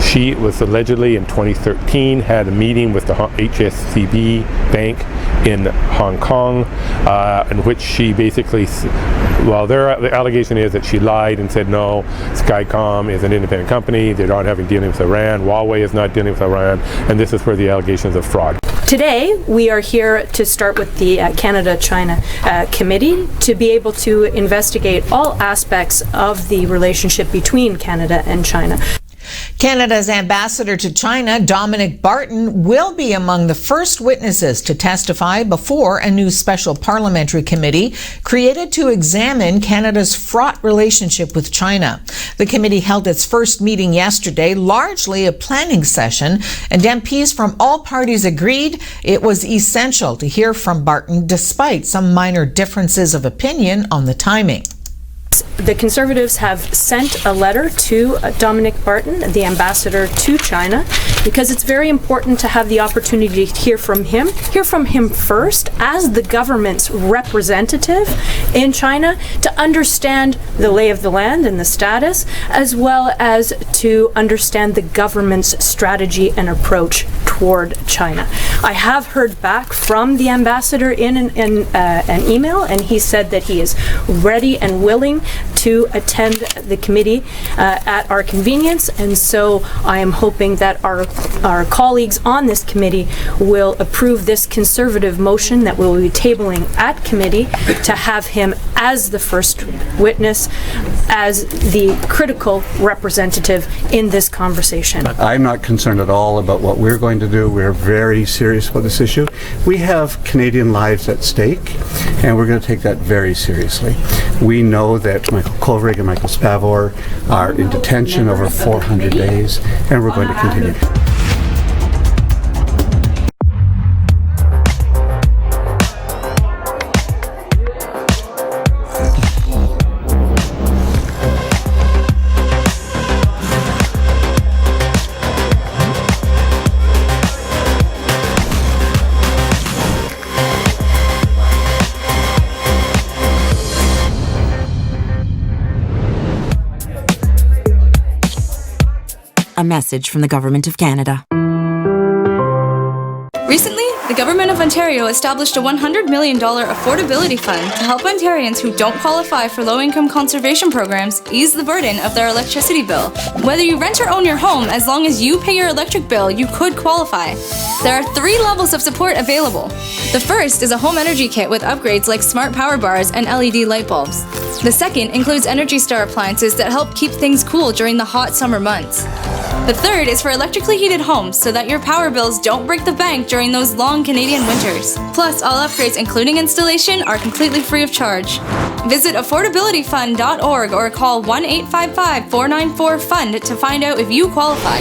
She was allegedly in 2013 had a meeting with the HSBC Bank in Hong Kong, in which she basically, the allegation is that she lied and said no, Skycom is an independent company, they're not having dealings with Iran, Huawei is not dealing with Iran, and this is where the allegations of fraud. Today, we are here to start with the Canada-China Committee to be able to investigate all aspects of the relationship between Canada and China. Canada's ambassador to China, Dominic Barton, will be among the first witnesses to testify before a new special parliamentary committee created to examine Canada's fraught relationship with China. The committee held its first meeting yesterday, largely a planning session, and MPs from all parties agreed it was essential to hear from Barton despite some minor differences of opinion on the timing. The Conservatives have sent a letter to Dominic Barton, the ambassador to China, because it's very important to have the opportunity to hear from him first as the government's representative in China, to understand the lay of the land and the status, as well as to understand the government's strategy and approach toward China. I have heard back from the ambassador in an email, and he said that he is ready and willing to attend the committee at our convenience, and so I am hoping that our colleagues on this committee will approve this Conservative motion that we'll be tabling at committee to have him as the first witness, as the critical representative in this conversation. I'm not concerned at all about what we're going to do. We're very serious about this issue. We have Canadian lives at stake, and we're going to take that very seriously. We know that Michael Kovrig and Michael Spavor are in detention over 400 days, and we're going to continue. A message from the Government of Canada. Recently, the Government of Ontario established a $100 million affordability fund to help Ontarians who don't qualify for low-income conservation programs ease the burden of their electricity bill. Whether you rent or own your home, as long as you pay your electric bill, you could qualify. There are 3 levels of support available. The first is a home energy kit with upgrades like smart power bars and LED light bulbs. The second includes Energy Star appliances that help keep things cool during the hot summer months. The third is for electrically heated homes so that your power bills don't break the bank during those long Canadian winters. Plus, all upgrades, including installation, are completely free of charge. Visit affordabilityfund.org or call 1-855-494-FUND to find out if you qualify.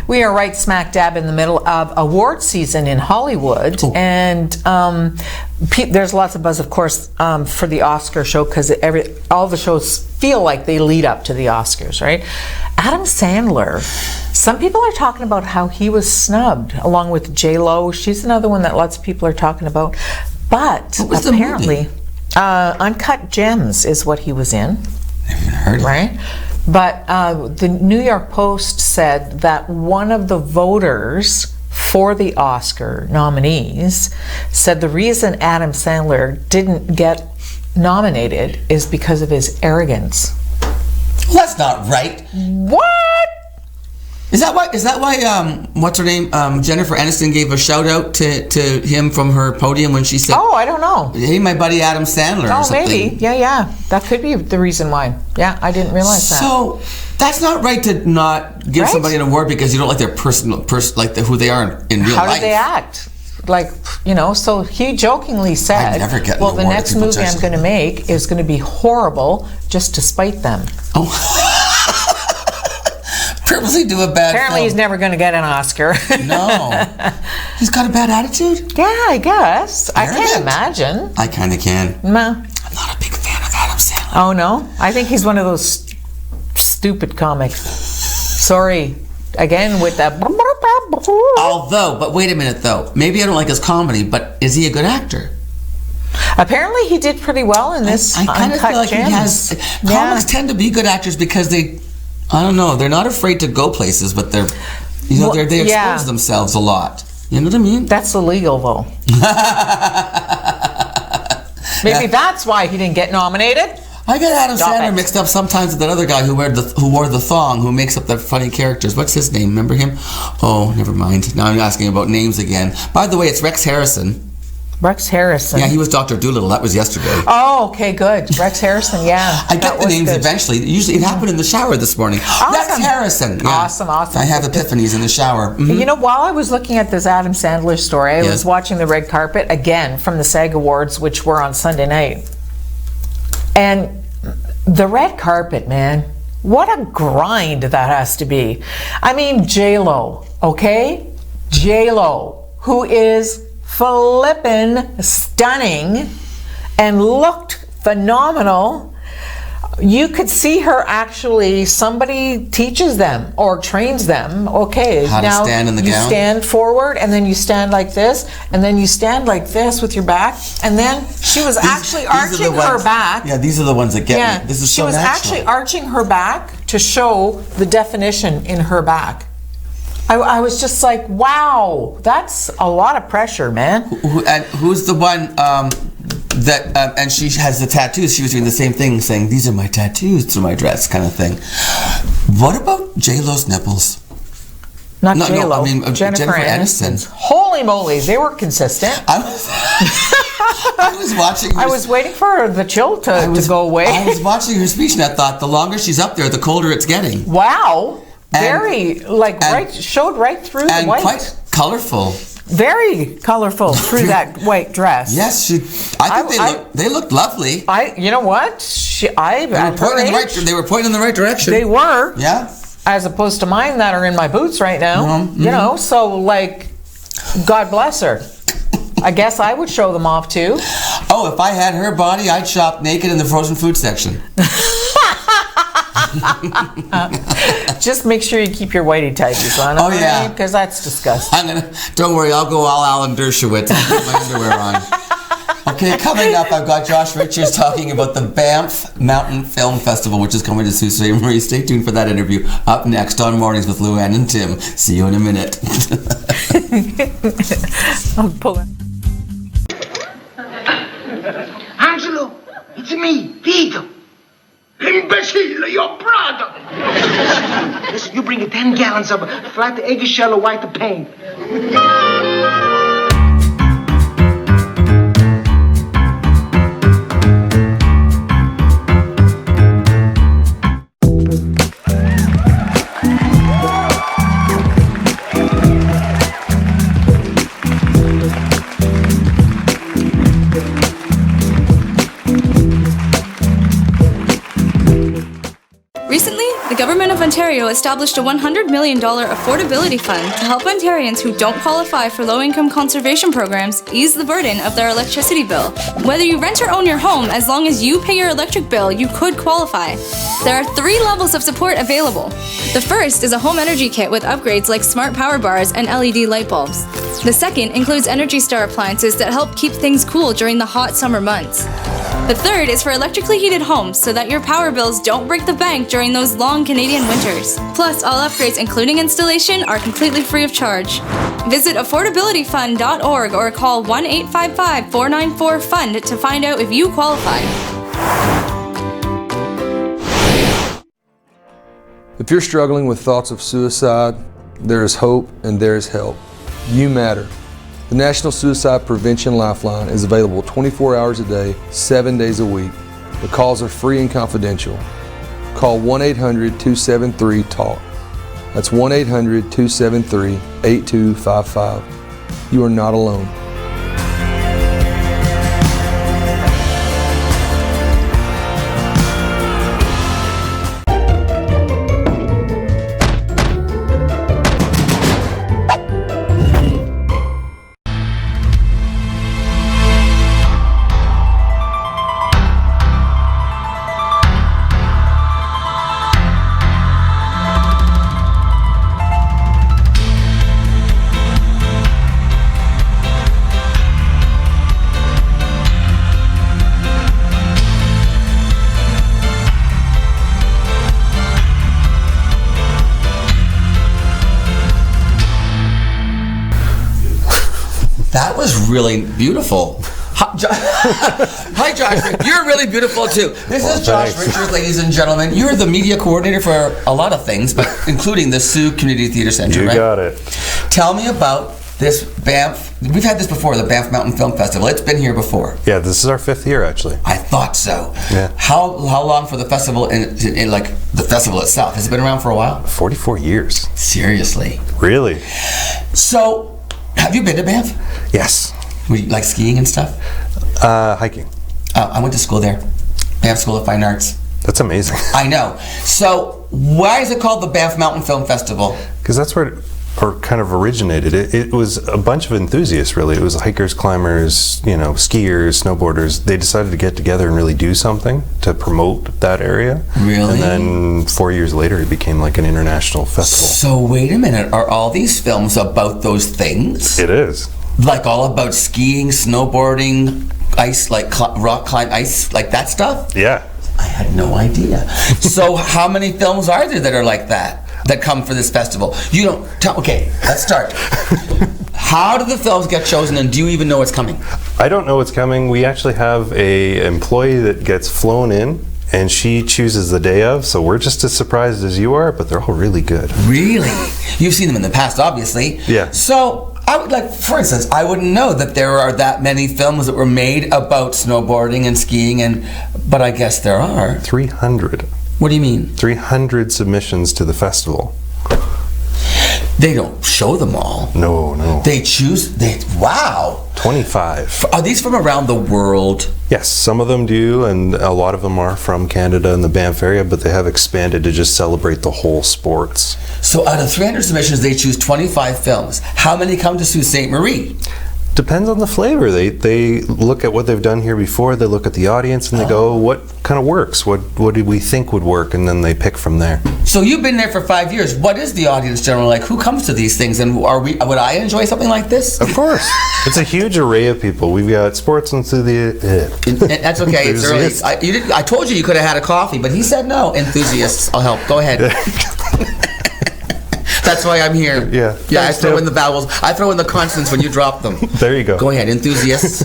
We are right smack dab in the middle of award season in Hollywood, and there's lots of buzz, of course, for the Oscar show because all the shows feel like they lead up to the Oscars, right? Adam Sandler, some people are talking about how he was snubbed along with J-Lo. She's another one that lots of people are talking about, but apparently Uncut Gems is what he was in. Never even heard of it. Right? But the New York Post said that one of the voters for the Oscar nominees said the reason Adam Sandler didn't get nominated is because of his arrogance. Well, that's not right. What? Is that why what's her name? Jennifer Aniston gave a shout out to him from her podium when she said, "Oh, I don't know. Hey, my buddy Adam Sandler." Oh, or something. maybe. Yeah. That could be the reason why. Yeah, I didn't realize that. So that's not right to not give somebody an award because you don't like their who they are in real life. How did they act? So he jokingly said, well, the next movie I'm going to make is going to be horrible just to spite them. Oh. Purposely do a bad Apparently film. He's never going to get an Oscar. No. He's got a bad attitude? Yeah, I guess. Arrogant. I can't imagine. I kind of can. No. I'm not a big fan of Adam Sandler. Oh, no? I think he's one of those stupid comics. Sorry. Again, with that... But wait a minute, though. Maybe I don't like his comedy, but is he a good actor? Apparently he did pretty well in this I kind of feel like Gems. he has... Comics tend to be good actors because I don't know, they're not afraid to go places, but they expose themselves a lot. You know what I mean? That's illegal, though. Maybe that's why he didn't get nominated. I get Adam Sandler mixed up sometimes with that other guy who wore the thong, who makes up the funny characters. What's his name? Remember him? Oh, never mind. Now I'm asking about names again. By the way, it's Rex Harrison. Rex Harrison. Yeah, he was Dr. Dolittle. That was yesterday. Oh, okay, good. Rex Harrison, yeah. I get the names eventually. Usually it happened in the shower this morning. Awesome. Rex Harrison. Yeah. Awesome. I have epiphanies in the shower. Mm-hmm. You know, while I was looking at this Adam Sandler story, I was watching the red carpet again from the SAG Awards, which were on Sunday night. And the red carpet, man, what a grind that has to be. I mean, J-Lo, okay? J-Lo, who is flippin' stunning and looked phenomenal. You could see her actually, somebody teaches them or trains them. Okay, how now to stand in the you gown? stand forward and then you stand like this and then you stand like this with your back and then she was actually arching her back. Yeah, these are the ones that get me. This is she so was natural. actually arching her back to show the definition in her back. I was just like, wow, that's a lot of pressure, man. And who's the one and she has the tattoos? She was doing the same thing, saying, "These are my tattoos through my dress," kind of thing. What about J-Lo's nipples? Not J-Lo. No, I mean Jennifer Aniston. Holy moly, they were consistent. I was watching. I was waiting for the chill to go away. I was watching her speech, and I thought, the longer she's up there, the colder it's getting. Wow. Showed right through the white. And quite colorful. Very colorful through that white dress. Yes, I think they looked lovely. You know what? They were pointing in the right direction. They were. Yeah. As opposed to mine that are in my boots right now. Mm-hmm. You know, so God bless her. I guess I would show them off too. Oh, if I had her body, I'd shop naked in the frozen food section. Just make sure you keep your whitey tighties on. Oh yeah, because that's disgusting. Don't worry, I'll go all Alan Dershowitz. I'll put my underwear on. Okay, coming up, I've got Josh Richards talking about the Banff Mountain Film Festival, which is coming to Sault Ste. Marie. Stay tuned for that interview. Up next on Mornings with Luann and Tim. See you in a minute. I'm pulling. Angelo, it's me, Vito. Imbecile, your brother! Listen, you bring 10 gallons of flat eggshell of white paint. Recently, the Government of Ontario established a $100 million affordability fund to help Ontarians who don't qualify for low-income conservation programs ease the burden of their electricity bill. Whether you rent or own your home, as long as you pay your electric bill, you could qualify. There are 3 levels of support available. The first is a home energy kit with upgrades like smart power bars and LED light bulbs. The second includes Energy Star appliances that help keep things cool during the hot summer months. The third is for electrically heated homes so that your power bills don't break the bank during those long Canadian winters. Plus, all upgrades, including installation, are completely free of charge. Visit affordabilityfund.org or call 1-855-494-FUND to find out if you qualify. If you're struggling with thoughts of suicide, there is hope and there is help. You matter. The National Suicide Prevention Lifeline is available 24 hours a day, 7 days a week. The calls are free and confidential. Call 1-800-273-TALK. That's 1-800-273-8255. You are not alone. That was really beautiful. Hi, Josh. You're really beautiful, too. This is Josh Richards, ladies and gentlemen. You're the media coordinator for a lot of things, but including the Sault Community Theatre Centre, right? You got it. Tell me about this Banff. We've had this before, the Banff Mountain Film Festival. It's been here before. Yeah, this is our 5th year, actually. I thought so. Yeah. How long for the festival, in like the festival itself? Has it been around for a while? 44 years. Seriously? Really? So, have you been to Banff? Yes. Were you like skiing and stuff? Hiking. I went to school there. Banff School of Fine Arts. That's amazing. I know. So, why is it called the Banff Mountain Film Festival? Because that's where it kind of originated. It was a bunch of enthusiasts, really. It was hikers, climbers, skiers, snowboarders. They decided to get together and really do something to promote that area. Really? And then 4 years later, it became like an international festival. So, wait a minute. Are all these films about those things? It is. Like all about skiing, snowboarding, ice, like rock climb, ice, like that stuff? Yeah. I had no idea. So how many films are there that are like that come for this festival? You don't tell. Okay, let's start. How do the films get chosen, and do you even know what's coming? I don't know what's coming. We actually have a employee that gets flown in, and she chooses the day of, so we're just as surprised as you are, but they're all really good. Really? You've seen them in the past, obviously. Yeah. So, I would like, for instance, I wouldn't know that there are that many films that were made about snowboarding and skiing, but I guess there are. 300. What do you mean? 300 submissions to the festival. They don't show them all. No. They choose, wow. 25. Are these from around the world? Yes, some of them do, and a lot of them are from Canada and the Banff area, but they have expanded to just celebrate the whole sports. So out of 300 submissions, they choose 25 films. How many come to Sault Ste. Marie? Depends on the flavor. They look at what they've done here before, they look at the audience, and they go, what kind of works? What do we think would work? And then they pick from there. So you've been there for 5 years. What is the audience generally like? Who comes to these things? And would I enjoy something like this? Of course. It's a huge array of people. We've got sports enthusiasts. That's okay. It's early. I told you could have had a coffee, but he said no. Enthusiasts. I'll help. Go ahead. That's why I'm here. Yeah. Yeah, Thanks, I throw Tim. in the vowels. I throw in the consonants when you drop them. There you go. Go ahead, enthusiasts.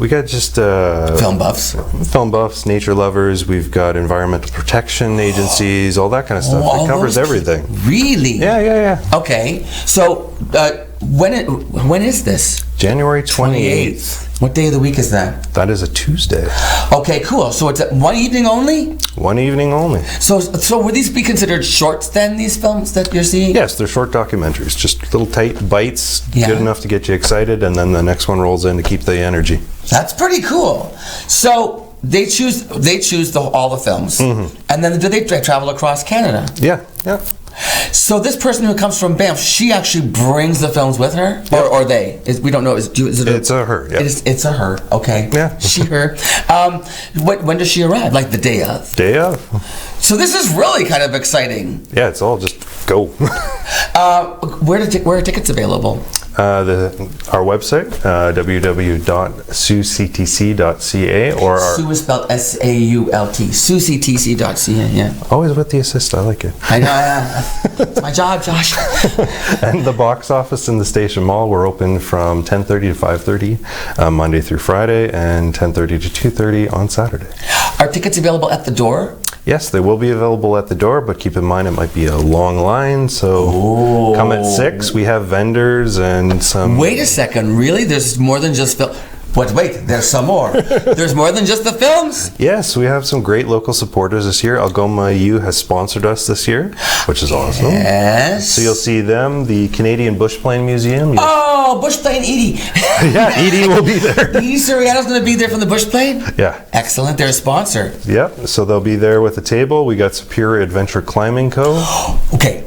We got just film buffs, nature lovers. We've got environmental protection agencies, all that kind of stuff. all It covers those- everything. Really? Yeah. Okay, so when is this? January 28th. What day of the week is that? That is a Tuesday. Okay, cool. So it's one evening only? One evening only. So would these be considered shorts then, these films that you're seeing? Yes, they're short documentaries, just little tight bites, Yeah. good enough to get you excited, and then the next one rolls in to keep the energy. That's pretty cool. So they choose all the films, and then do they travel across Canada? Yeah. So this person who comes from Banff, she actually brings the films with her, or they? We don't know. Is it It's a her. Yeah. It's a her. Okay. Yeah. She, her. When does she arrive? Like the day of? Day of. So this is really kind of exciting. Yeah, it's all just go. Where are tickets available? Our website, www.saultctc.ca, or our... Sue is spelled S-A-U-L-T. SaultCTC.ca, yeah. Always with the assist, I like it. I know, it's my job, Josh. And the box office in the Station Mall, we're open from 10:30 to 5:30, Monday through Friday, and 10:30 to 2:30 on Saturday. Are tickets available at the door? Yes, they will be available at the door, but keep in mind it might be a long line, so come at 6. We have vendors and some... Wait a second, really? There's more than just film... Wait, there's some more. There's more than just the films? Yes, we have some great local supporters this year. Algoma U has sponsored us this year, which is awesome. Yes. So you'll see them, the Canadian Bushplane Museum. Oh, Bushplane Edie. Yeah, Edie will be there. Edie Soriano's going to be there from the Bushplane? Yeah. Excellent, they're a sponsor. Yep, so they'll be there with a table. We got Superior Adventure Climbing Co. Okay.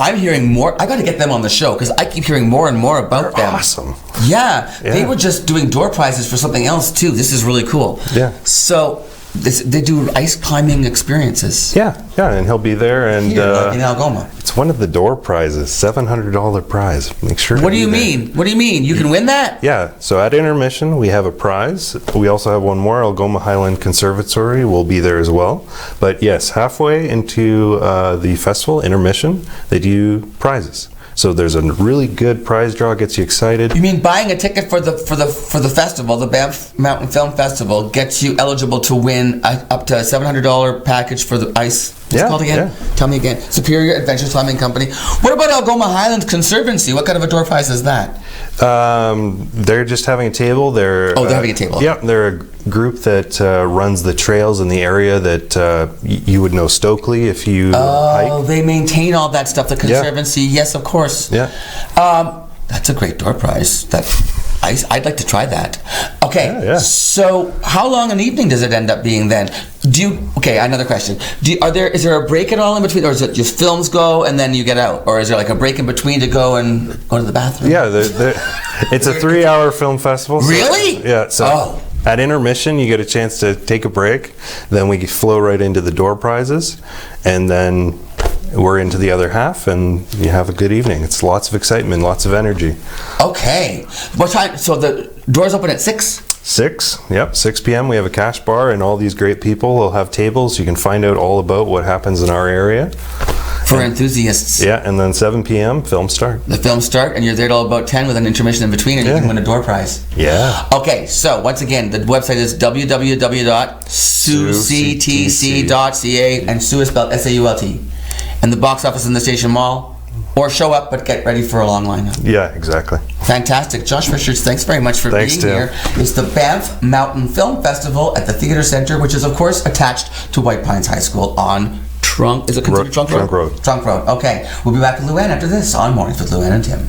I'm hearing more. I got to get them on the show because I keep hearing more and more about them. Awesome. Yeah, they were just doing door prizes for something else too. This is really cool. Yeah. So they do ice climbing experiences. Yeah, and he'll be there. And Here, in Algoma. It's one of the door prizes, $700 prize. Make sure. What do you mean? What do you mean? You can win that? Yeah. So at intermission, we have a prize. We also have one more. Algoma Highland Conservatory will be there as well. But yes, halfway into the festival, intermission, they do prizes. So there's a really good prize draw, gets you excited. You mean buying a ticket for the festival, the Banff Mountain Film Festival, gets you eligible to win up to a $700 package for the ice. What's it called again? Tell me again. Superior Adventure Climbing Company. What about Algoma Highlands Conservancy? What kind of a door prize is that? They're just having a table. They're having a table. Yeah, they're a group that runs the trails in the area that you would know Stokely if you hike. Oh, they maintain all that stuff. The Conservancy, yes, of course. Yeah. That's a great door prize. I'd like to try that. Okay. Yeah. So, how long an evening does it end up being then? Another question. Is there a break at all in between, or is it just films go and then you get out, or is there like a break in between to go to the bathroom? Yeah, it's a 3-hour film festival. So, really? Yeah. So at intermission, you get a chance to take a break. Then we flow right into the door prizes, and then we're into the other half, and you have a good evening. It's lots of excitement, lots of energy. Okay. What time? So the doors open at 6? 6 p.m. We have a cash bar, and all these great people will have tables. You can find out all about what happens in our area. For enthusiasts. Yeah, and then 7 p.m. films start. The films start, and you're there till about 10 with an intermission in between, and you can win a door prize. Yeah. Okay, so once again, the website is www.saultctc.ca, and Sue is spelled S-A-U-L-T. And the box office in the Station Mall, or show up but get ready for a long lineup. Yeah, exactly. Fantastic. Josh Richards, thanks very much for being Tim. here. It's the Banff Mountain Film Festival at the Theatre Centre, which is of course attached to White Pines High School on Trunk Road? Trunk Road. Okay. We'll be back with Luann after this on Mornings with Luann and Tim.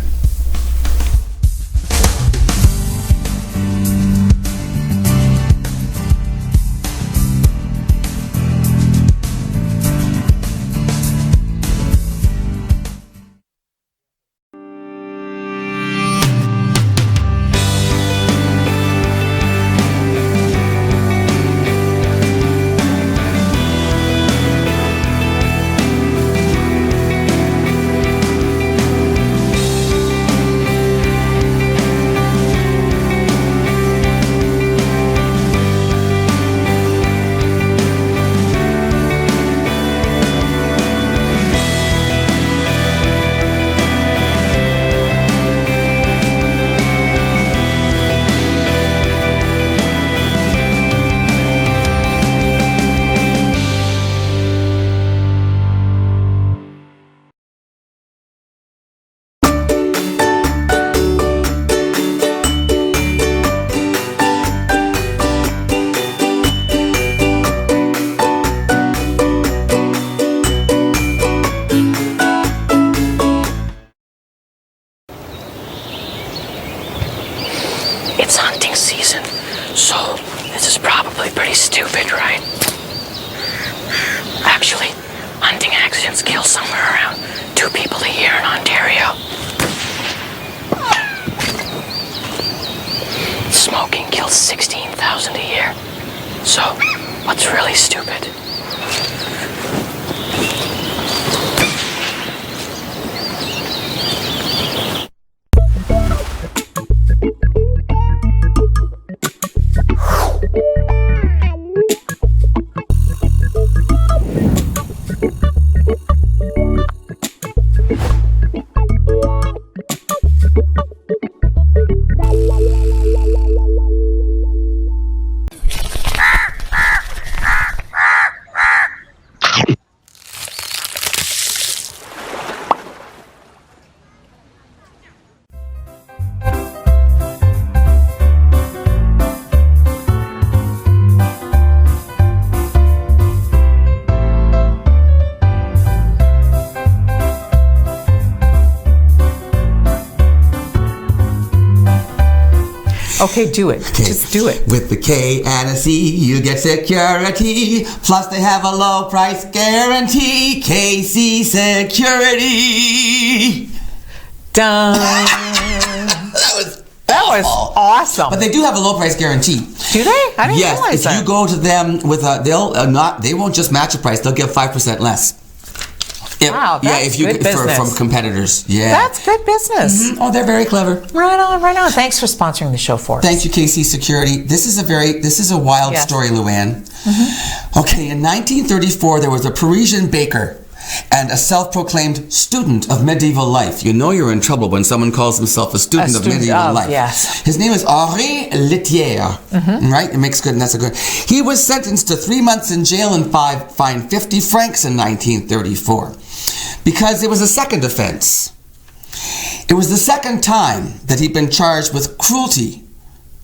Cigarettes kill somewhere around 2 people a year in Ontario. Smoking kills 16,000 a year. So, what's really stupid? Okay, do it. Just do it. With the K and a C, you get security. Plus, they have a low price guarantee. KC Security. Done. That was awesome. But they do have a low price guarantee. Do they? I didn't realize Yes, that. if you go to them with a, they won't just match the price. They'll give 5% less. Wow, that's if you good business. from competitors. Yeah. That's good business. Mm-hmm. Oh, they're very clever. Right on, right on. Thanks for sponsoring the show for us. Thank you, KC Security. This is a wild story, Luann. Mm-hmm. Okay, in 1934, there was a Parisian baker and a self-proclaimed student of medieval life. You know you're in trouble when someone calls himself a student of medieval life. Yes. His name is Henri Letier. Mm-hmm. Right? It makes good, and that's a good. He was sentenced to 3 months in jail and fined 50 francs in 1934 because it was a second offense. It was the second time that he'd been charged with cruelty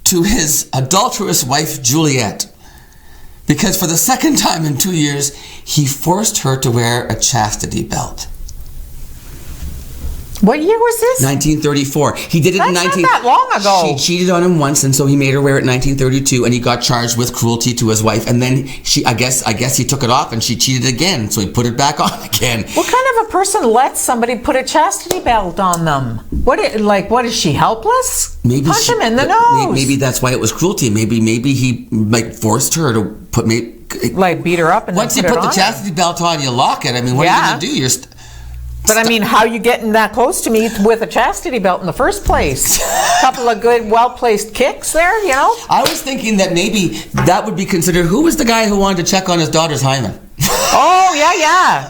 to his adulterous wife, Juliette. Because for the second time in 2 years, he forced her to wear a chastity belt. What year was this? 1934. He did it in 19... That's not that long ago. She cheated on him once, and so he made her wear it in 1932, and he got charged with cruelty to his wife. And then I guess he took it off, and she cheated again, so he put it back on again. What kind of a person lets somebody put a chastity belt on them? What is she, helpless? Maybe punch him in the nose. Maybe that's why it was cruelty. Maybe he forced her to put beat her up and once then you put put the chastity belt on, you lock it. I mean, what are you gonna do? But I mean, how are you getting that close to me with a chastity belt in the first place? A couple of good, well-placed kicks there, you know? I was thinking that maybe that would be considered. Who was the guy who wanted to check on his daughter's hymen? Oh,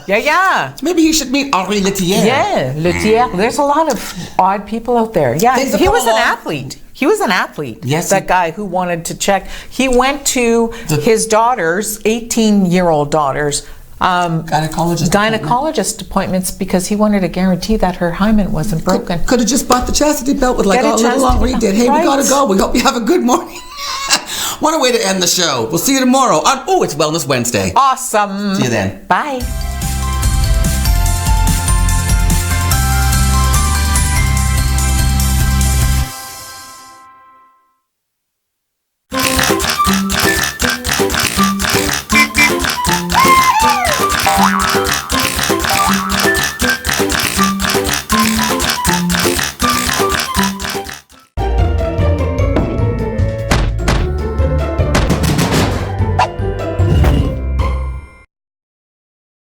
yeah. Maybe he should meet Henri Letier. Yeah, Letier. There's a lot of odd people out there. Yeah, he was an athlete. He was an athlete. Yes. That guy who wanted to check. He went to his daughter's, 18-year-old daughter's, gynecologist appointments because he wanted to guarantee that her hymen wasn't broken. Could have just bought the chastity belt with little Henri did. Hey, we gotta go. We hope you have a good morning. What a way to end the show. We'll see you tomorrow on it's Wellness Wednesday. Awesome. See you then. Bye.